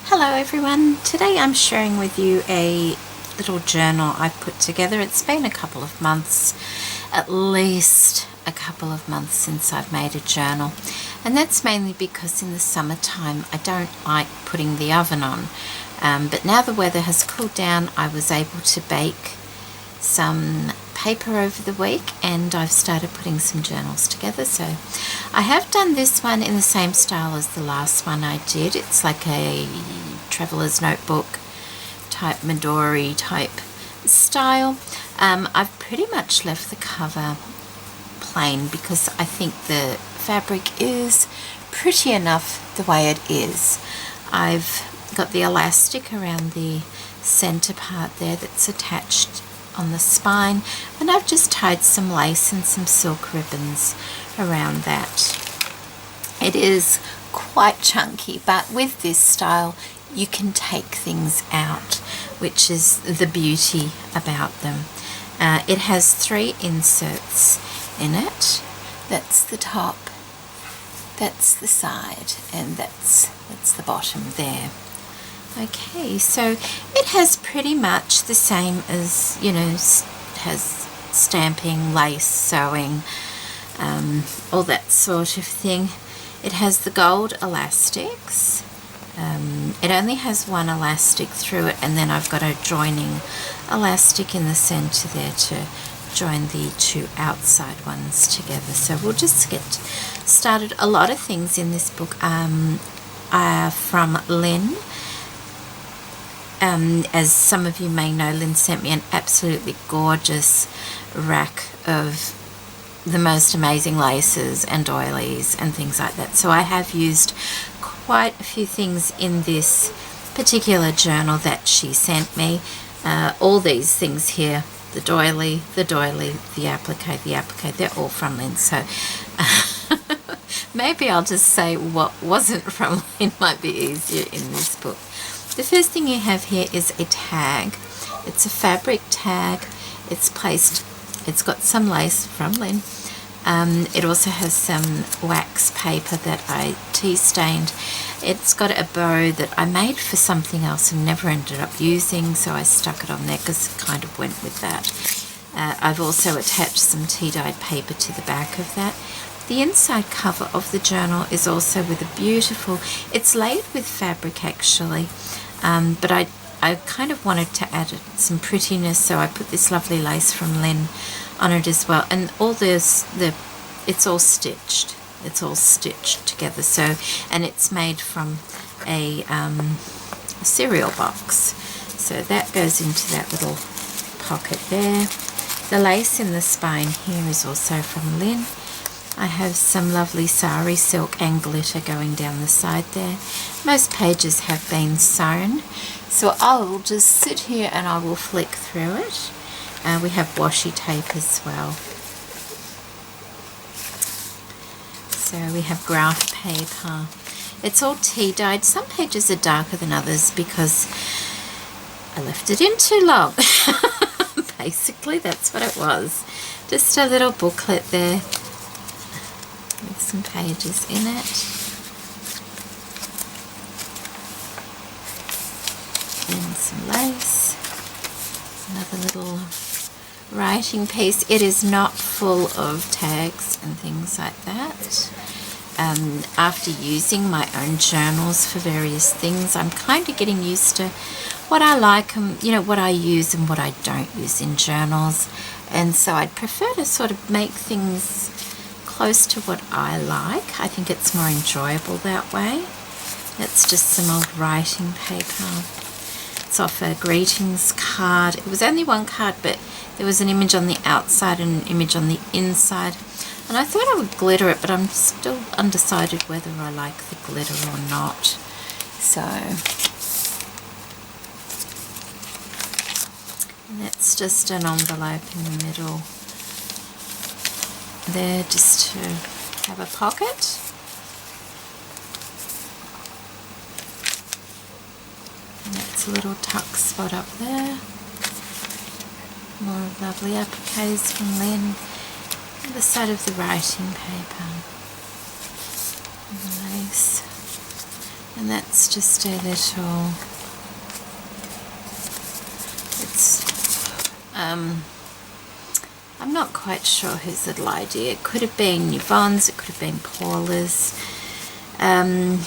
Hello everyone, today I'm sharing with you a little journal I've put together. It's been a couple of months, at least a couple of months since I've made a journal, and that's mainly because in the summertime I don't like putting the oven on, but now the weather has cooled down I was able to bake some paper over the week and I've started putting some journals together. So I have done this one in the same style as the last one I did. It's like a traveler's notebook type Midori type style. I've pretty much left the cover plain because I think the fabric is pretty enough the way it is. I've got the elastic around the center part there that's attached on the spine, and I've just tied some lace and some silk ribbons around that. It is quite chunky, but with this style you can take things out, which is the beauty about them. It has 3 inserts in it. That's the top, that's the side, and that's the bottom there. Okay, so it has pretty much the same as, has stamping, lace, sewing, all that sort of thing. It has the gold elastics. It only has one elastic through it, and then I've got a joining elastic in the center there to join the 2 outside ones together. So we'll just get started. A lot of things in this book are from Lynn. As some of you may know, Lynn sent me an absolutely gorgeous rack of the most amazing laces and doilies and things like that. So I have used quite a few things in this particular journal that she sent me. All these things here, the doily, the applique, they're all from Lynn. So maybe I'll just say what wasn't from Lynn might be easier in this book. The first thing you have here is a tag. It's a fabric tag. It's got some lace from Lynn. It also has some wax paper that I tea stained. It's got a bow that I made for something else and never ended up using, so I stuck it on there because it kind of went with that. I've also attached some tea dyed paper to the back of that. The inside cover of the journal is also with a beautiful, it's laid with fabric actually, but I kind of wanted to add some prettiness, so I put this lovely lace from Lynn on it as well. And all this, it's all stitched together. So, and it's made from a cereal box. So that goes into that little pocket there. The lace in the spine here is also from Lynn. I have some lovely sari silk and glitter going down the side there. Most pages have been sewn, so I will just sit here and I will flick through it. We have washi tape as well. So we have graph paper. It's all tea dyed. Some pages are darker than others because I left it in too long. Basically, that's what it was. Just a little booklet there with some pages in it. And some lace. Another little writing piece. It is not full of tags and things like that. After using my own journals for various things, I'm kind of getting used to what I like and what I use and what I don't use in journals, and so I'd prefer to sort of make things close to what I like. I think it's more enjoyable that way. That's just some old writing paper. It's off a greetings card. It was only one card, but there was an image on the outside and an image on the inside. And I thought I would glitter it, but I'm still undecided whether I like the glitter or not. So, and that's just an envelope in the middle there, just to have a pocket. And that's a little tuck spot up there. More lovely appliques from Lynn. The side of the writing paper and the lace. And that's just a little, it's, I'm not quite sure whose little idea. It could have been Yvonne's, it could have been Paula's. I'm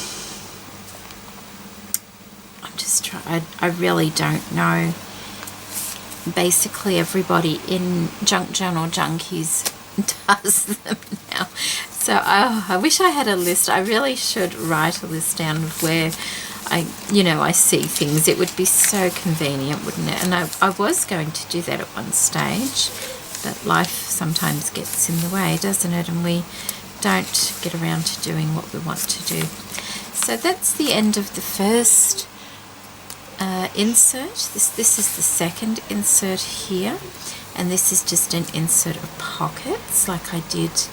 just trying, I really don't know. Basically everybody in Junk Journal Junkies does them now. So I wish I had a list. I really should write a list down of where I see things. It would be so convenient, wouldn't it? And I was going to do that at one stage, but life sometimes gets in the way, doesn't it? And we don't get around to doing what we want to do. So that's the end of the first insert. This is the second insert here, and this is just an insert of pockets like I did,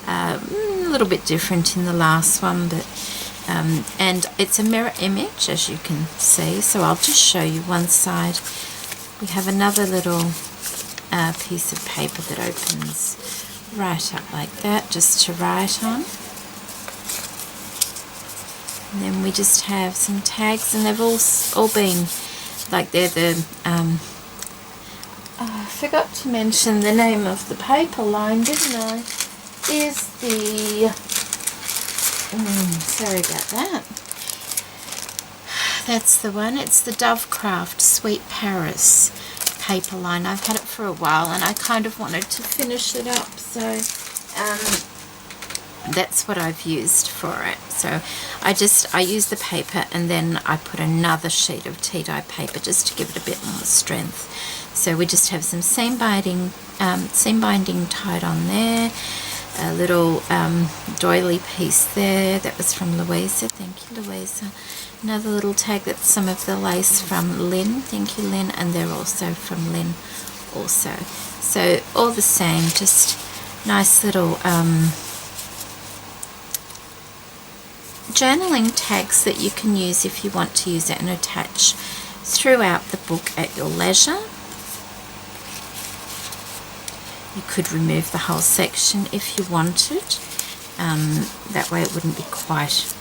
a little bit different in the last one, but and it's a mirror image, as you can see. So I'll just show you one side. We have another little piece of paper that opens right up like that, just to write on. And then we just have some tags, and they've all been, like, they're the, I forgot to mention the name of the paper line, didn't I? Is the, sorry about that. That's the one. It's the Dovecraft Sweet Paris paper line. I've had it for a while, and I kind of wanted to finish it up, so that's what I've used for it. So I use the paper, and then I put another sheet of tea dye paper just to give it a bit more strength. So we just have some seam binding tied on there, a little doily piece there. That was from Louisa. Thank you, Louisa. Another little tag, that's some of the lace from Lynn. Thank you, Lynn. And they're also from Lynn also. So all the same, just nice little journaling tags that you can use if you want to use it, and attach throughout the book at your leisure. You could remove the whole section if you wanted. That way it wouldn't be quite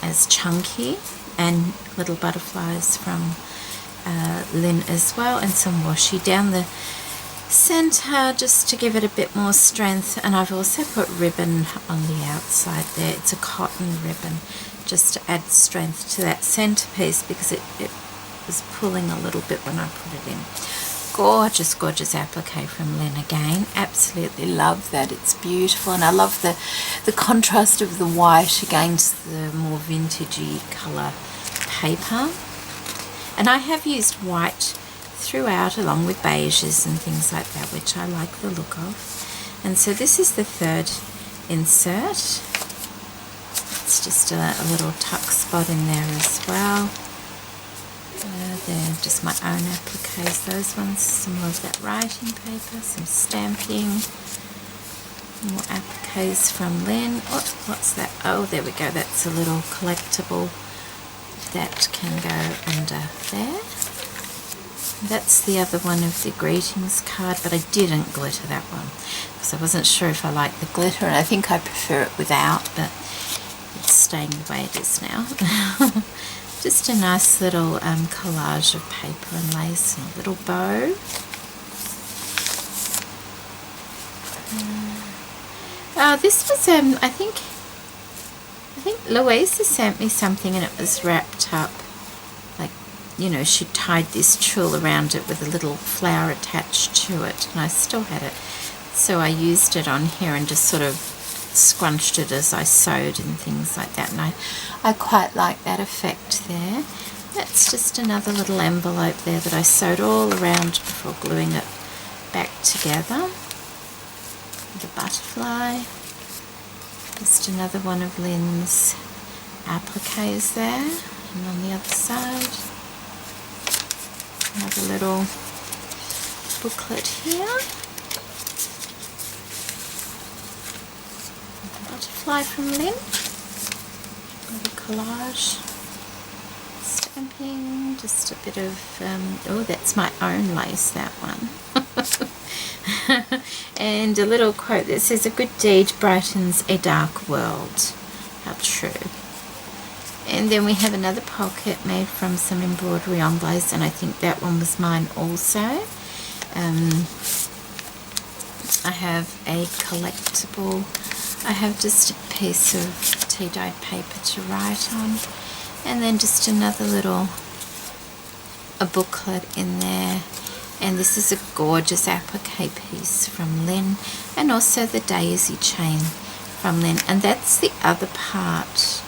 as chunky. And little butterflies from Lynn as well, and some washi down the center just to give it a bit more strength. And I've also put ribbon on the outside there. It's a cotton ribbon, just to add strength to that centerpiece, because it was pulling a little bit when I put it in. Gorgeous, gorgeous applique from Lynn again. Absolutely love that. It's beautiful, and I love the contrast of the white against the more vintagey colour paper. And I have used white throughout, along with beiges and things like that, which I like the look of. And so this is the third insert. It's just a little tuck spot in there as well. They're just my own appliques, those ones. Some more of that writing paper, some stamping, more appliques from Lynn. Oh, what's that? Oh, there we go. That's a little collectible that can go under there. That's the other one of the greetings card, but I didn't glitter that one because I wasn't sure if I liked the glitter, and I think I prefer it without, but it's staying the way it is now. Just a nice little collage of paper and lace and a little bow. This was I think Louisa sent me something, and it was wrapped up, like, you know, she tied this tulle around it with a little flower attached to it, and I still had it, so I used it on here and just sort of scrunched it as I sewed and things like that, and I quite like that effect there. That's just another little envelope there that I sewed all around before gluing it back together. The butterfly. Just another one of Lynn's appliques there, and on the other side another little booklet here. Butterfly from Lynn, another collage, stamping, just a bit of, oh, that's my own lace, that one. And a little quote that says, "A good deed brightens a dark world." How true. And then we have another pocket made from some embroidery on glaze, and I think that one was mine also. I have a collectible. I have just a piece of tea-dyed paper to write on, and then just another little booklet in there. And this is a gorgeous applique piece from Lynn, and also the daisy chain from Lynn. And that's the other part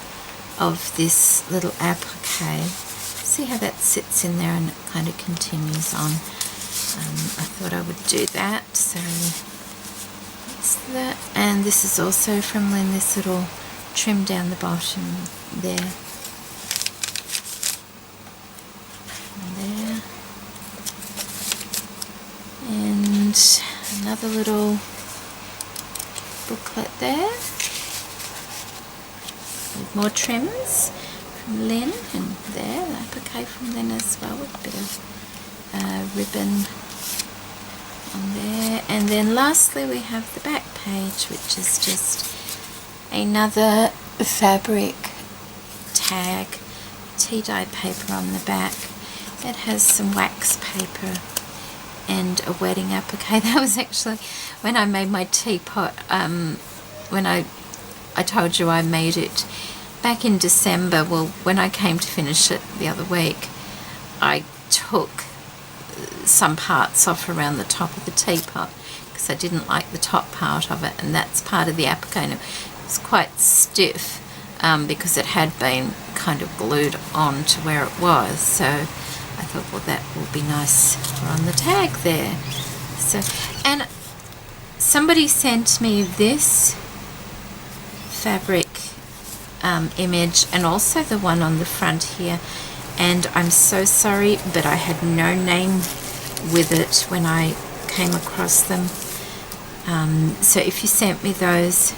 of this little applique. See how that sits in there and it kind of continues on. I thought I would do that. So that's that. And this is also from Lynn, this little trim down the bottom there. And there. And another little booklet there with more trims from Lynn, and there, the applique from Lynn as well, with a bit of ribbon on there. And then lastly we have the back page, which is just another fabric tag, tea-dyed paper on the back. It has some wax paper and a wedding applique. That was actually when I made my teapot, when I told you I made it back in December. Well, when I came to finish it the other week, I took some parts off around the top of the teapot because I didn't like the top part of it, and that's part of the applique. And it was quite stiff because it had been kind of glued on to where it was. So I thought, well, that will be nice on the tag there. So, and somebody sent me this fabric image, and also the one on the front here, and I'm so sorry, but I had no name with it when I came across them. So if you sent me those,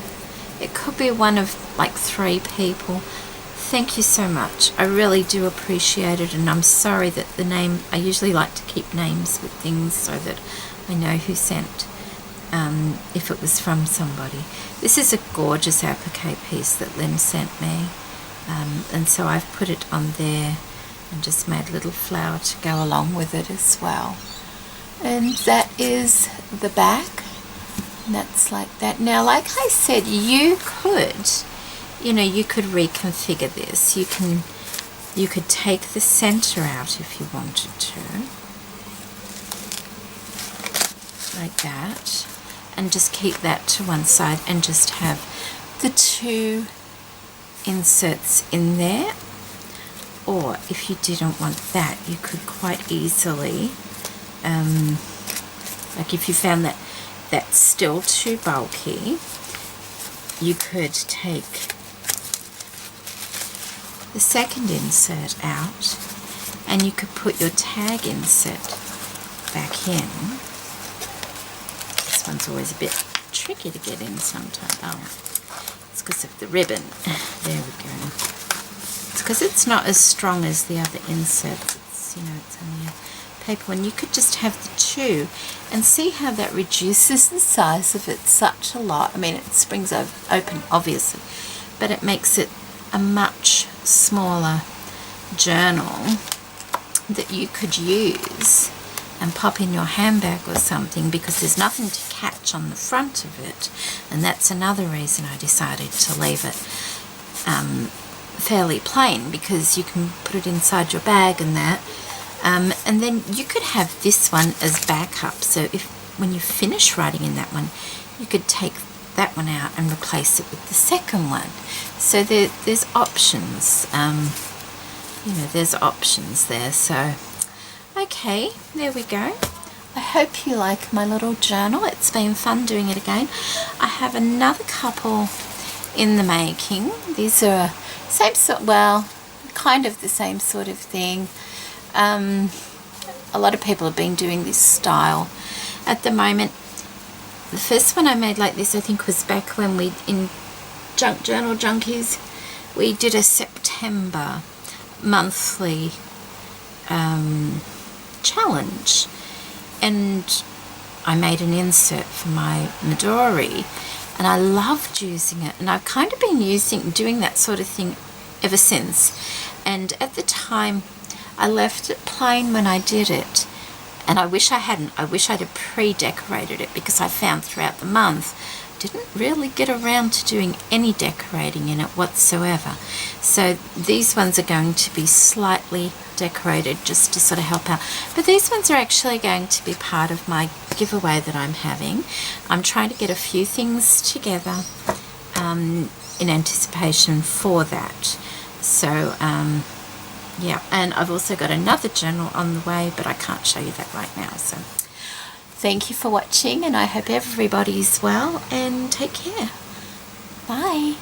it could be one of like 3 people. Thank you so much. I really do appreciate it, and I'm sorry that the name, I usually like to keep names with things so that I know who sent, if it was from somebody. This is a gorgeous applique piece that Lynn sent me, and so I've put it on there and just made a little flower to go along with it as well. And that is the back, and that's like that. Now, like I said, you could reconfigure this. You could take the center out if you wanted to, like that, and just keep that to one side and just have the 2 inserts in there. Or if you didn't want that, you could quite easily, like if you found that that's still too bulky, you could take the second insert out, and you could put your tag insert back in. This one's always a bit tricky to get in sometimes. Oh, it's because of the ribbon. There we go. It's because it's not as strong as the other inserts. It's, it's only a paper one. You could just have the 2, and see how that reduces the size of it such a lot. I mean, it springs open obviously, but it makes it a much smaller journal that you could use and pop in your handbag or something, because there's nothing to catch on the front of it. And that's another reason I decided to leave it fairly plain, because you can put it inside your bag and that. And then you could have this one as backup, so if when you finish writing in that one, you could take that one out and replace it with the second one. So there's options, there's options there. So okay, there we go. I hope you like my little journal. It's been fun doing it again. I have another couple in the making. These are same sort, well, kind of the same sort of thing. A lot of people have been doing this style at the moment. The first one I made like this, I think, was back when we, in Junk Journal Junkies, we did a September monthly challenge, and I made an insert for my Midori, and I loved using it, and I've kind of been doing that sort of thing ever since. And at the time, I left it plain when I did it. And I wish I hadn't. I wish I'd have pre-decorated it, because I found throughout the month didn't really get around to doing any decorating in it whatsoever. So these ones are going to be slightly decorated just to sort of help out. But these ones are actually going to be part of my giveaway that I'm having. I'm trying to get a few things together in anticipation for that. So yeah, and I've also got another journal on the way, but I can't show you that right now. So thank you for watching, and I hope everybody's well, and take care. Bye.